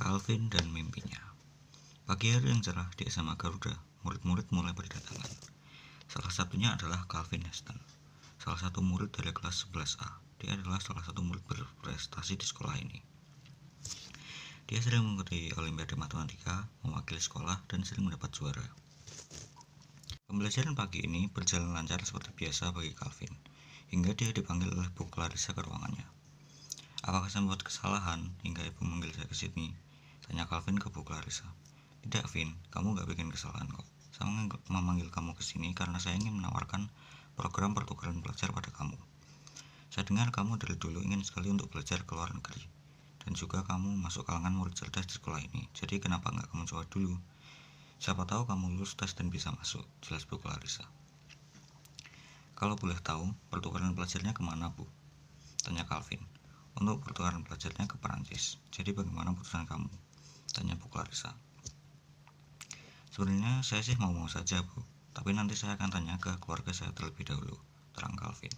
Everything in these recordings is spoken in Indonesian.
Calvin dan mimpinya. Pagi hari yang cerah di SMA Garuda, murid-murid mulai berdatangan. Salah satunya adalah Calvin Heston, salah satu murid dari kelas 11A. Dia adalah salah satu murid berprestasi di sekolah ini. Dia sering mengikuti Olimpiade Matematika, mewakili sekolah, dan sering mendapat juara. Pembelajaran pagi ini berjalan lancar seperti biasa bagi Calvin, hingga dia dipanggil oleh Bu Clarissa ke ruangannya. "Apakah saya membuat kesalahan hingga ibu memanggil saya ke sini?" tanya Calvin ke Bu Clarissa. "Tidak, Vin, kamu gak bikin kesalahan kok. Saya memanggil kamu ke sini karena saya ingin menawarkan program pertukaran pelajar pada kamu. Saya dengar kamu dari dulu ingin sekali untuk belajar ke luar negeri, dan juga kamu masuk kalangan murid cerdas di sekolah ini. Jadi kenapa nggak kamu coba dulu? Siapa tahu kamu lulus tes dan bisa masuk," jelas Bu Clarissa. "Kalau boleh tahu, pertukaran pelajarnya kemana, Bu?" tanya Calvin. "Untuk pertukaran pelajarnya ke Perancis. Jadi bagaimana putusan kamu?" tanya Bu Clarissa. "Sebenarnya saya sih mau saja, Bu, tapi nanti saya akan tanya ke keluarga saya terlebih dahulu," terang Calvin.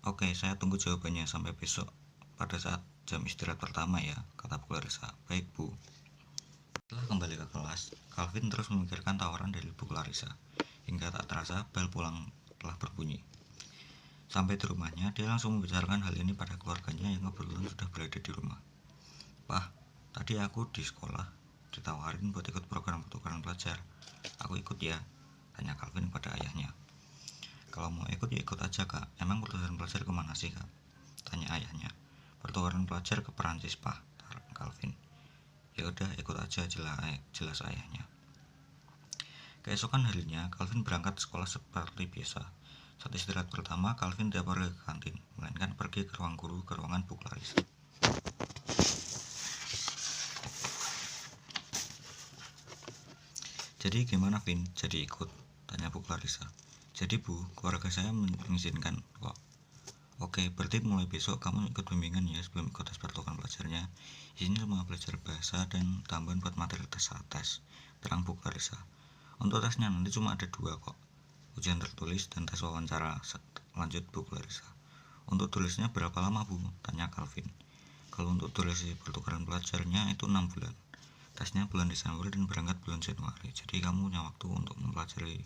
Oke, saya tunggu jawabannya sampai besok pada saat jam istirahat pertama ya," kata Bu Clarissa. "Baik, Bu." Setelah kembali ke kelas, Calvin terus memikirkan tawaran dari Bu Clarissa, hingga tak terasa bel pulang telah berbunyi. Sampai di rumahnya, dia langsung membicarakan hal ini pada keluarganya yang kebetulan sudah berada di rumah. "Pak, tadi aku di sekolah ditawarin buat ikut program pertukaran pelajar. Aku ikut ya?" tanya Calvin pada ayahnya. "Kalau mau ikut ya ikut aja, Kak. Emang pertukaran pelajar kemana sih, Kak?" tanya ayahnya. "Pertukaran pelajar ke Perancis, Pak," tarang Calvin. "Ya udah, ikut aja," jelas ayahnya. Keesokan harinya, Calvin berangkat sekolah seperti biasa. Saat istirahat pertama, Calvin tidak pergi ke kantin, melainkan pergi ke ruang guru ke ruangan Bu Clarissa. "Jadi gimana, Vin? Jadi ikut?" tanya Bu Clarissa. "Jadi, Bu, keluarga saya mengizinkan kok." "Oke, berarti mulai besok kamu ikut bimbingan ya sebelum ikut tes pertukaran pelajarnya. Isinya semua belajar bahasa dan tambahan buat materi tes saat tes," terang Bu Clarissa. "Untuk tesnya nanti cuma ada 2 kok, ujian tertulis dan tes wawancara," lanjut Bu Clarissa. "Untuk tulisnya berapa lama, Bu?" tanya Calvin. "Kalau untuk tulis pertukaran pelajarnya itu 6 bulan. Tesnya bulan Desember dan berangkat bulan Januari. Jadi kamu punya waktu untuk mempelajari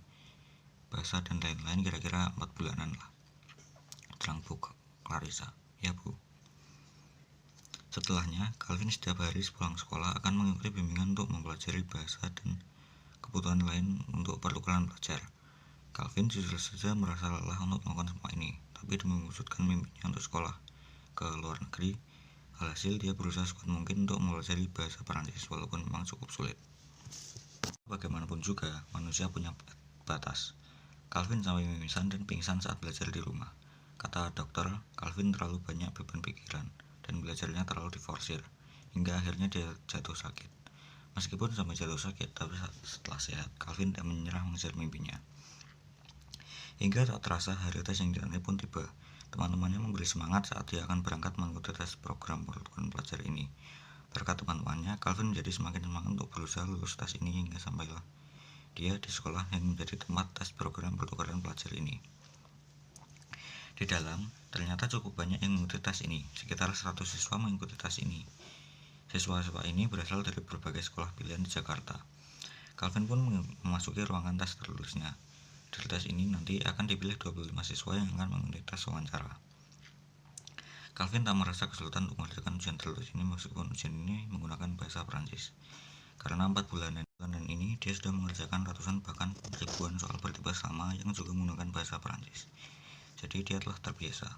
bahasa dan lain-lain kira-kira 4 bulanan lah," terang Bu Clarissa. "Ya, Bu." Setelahnya, Calvin setiap hari sepulang sekolah akan mengikuti bimbingan untuk mempelajari bahasa dan kebutuhan lain untuk pertukaran pelajar. Calvin jujur saja merasa lelah untuk melakukan semua ini, tapi demi mewujudkan mimpinya untuk sekolah ke luar negeri, alhasil dia berusaha sekuat mungkin untuk mempelajari bahasa Perancis walaupun memang cukup sulit. Bagaimanapun juga, manusia punya batas. Calvin sampai mimisan dan pingsan saat belajar di rumah. Kata dokter, Calvin terlalu banyak beban pikiran dan belajarnya terlalu diforsir, hingga akhirnya dia jatuh sakit. Meskipun sampai jatuh sakit, tapi setelah sehat, Calvin tidak menyerah mengejar mimpinya. Hingga tak terasa hari tes yang dinanti pun tiba. Teman-temannya memberi semangat saat dia akan berangkat mengikuti tes program pertukaran pelajar ini. Berkat teman-temannya, Calvin menjadi semakin semangat untuk berusaha lulus tes ini hingga sampailah dia di sekolah yang menjadi tempat tes program pertukaran pelajar ini. Di dalam, ternyata cukup banyak yang mengikuti tes ini. Sekitar 100 siswa mengikuti tes ini. Siswa-siswa ini berasal dari berbagai sekolah pilihan di Jakarta. Calvin pun memasuki ruangan tes tertulisnya. Dari tes ini nanti akan dipilih 25 siswa yang akan mengikuti tes wawancara. Calvin tak merasa kesulitan untuk mengerjakan ujian tertulis ini meskipun ujian ini menggunakan bahasa Perancis. Karena 4 bulanan ini dia sudah mengerjakan ratusan bahkan ribuan soal bertipe sama yang juga menggunakan bahasa Perancis. Jadi dia telah terbiasa.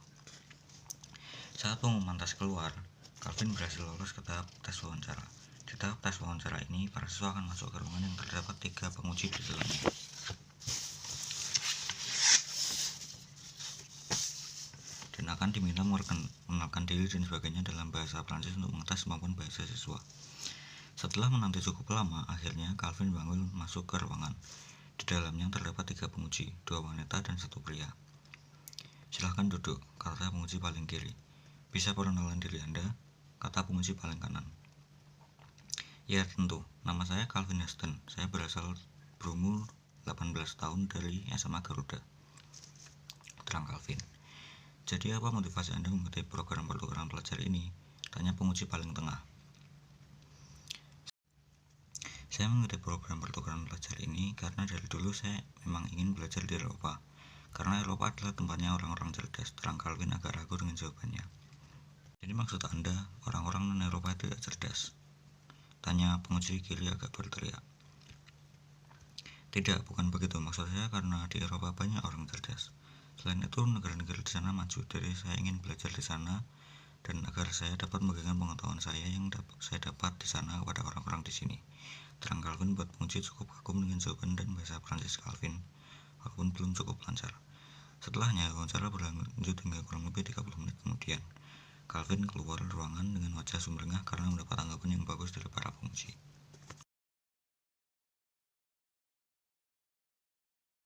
Saat pengumuman tes keluar, Calvin berhasil lolos ke tahap tes wawancara. Di tahap tes wawancara ini, para siswa akan masuk ke ruangan yang terdapat 3 penguji di dalamnya. Dan akan diminta mengenalkan diri dan sebagainya dalam bahasa Prancis untuk mengetes kemampuan bahasa siswa. Setelah menanti cukup lama, akhirnya Calvin bangun masuk ke ruangan. Di dalamnya terdapat 3 penguji, 2 wanita dan 1 pria. "Silahkan duduk," kata penguji paling kiri. "Bisa perkenalan diri Anda?" kata penguji paling kanan. "Ya tentu, nama saya Calvin Heston. Saya berasal berumur 18 tahun dari SMA Garuda," terang Calvin. "Jadi apa motivasi Anda mengikuti program pertukaran pelajar ini?" tanya penguji paling tengah. Saya mengikuti program pertukaran pelajar ini karena dari dulu saya memang ingin belajar di Eropa. Karena Eropa adalah tempatnya orang-orang cerdas. Terang Calvin agak ragu dengan jawabannya. Jadi maksud Anda, orang-orang non-Eropa tidak cerdas? Tanya penguji Gili agak berteriak. Tidak, bukan begitu. Maksud saya karena di Eropa banyak orang cerdas. Selain itu, negara-negara di sana maju. Jadi saya ingin belajar di sana dan agar saya dapat memberikan pengetahuan saya yang saya dapat di sana kepada orang-orang di sini. Terang Calvin buat penguji cukup kagum dengan jawaban dan bahasa Prancis Calvin, walaupun belum cukup lancar. Setelahnya, wawancara berlanjut hingga kurang lebih 30 menit kemudian. Calvin keluar ruangan dengan wajah sumringah karena mendapat tanggapan yang bagus dari para penguji.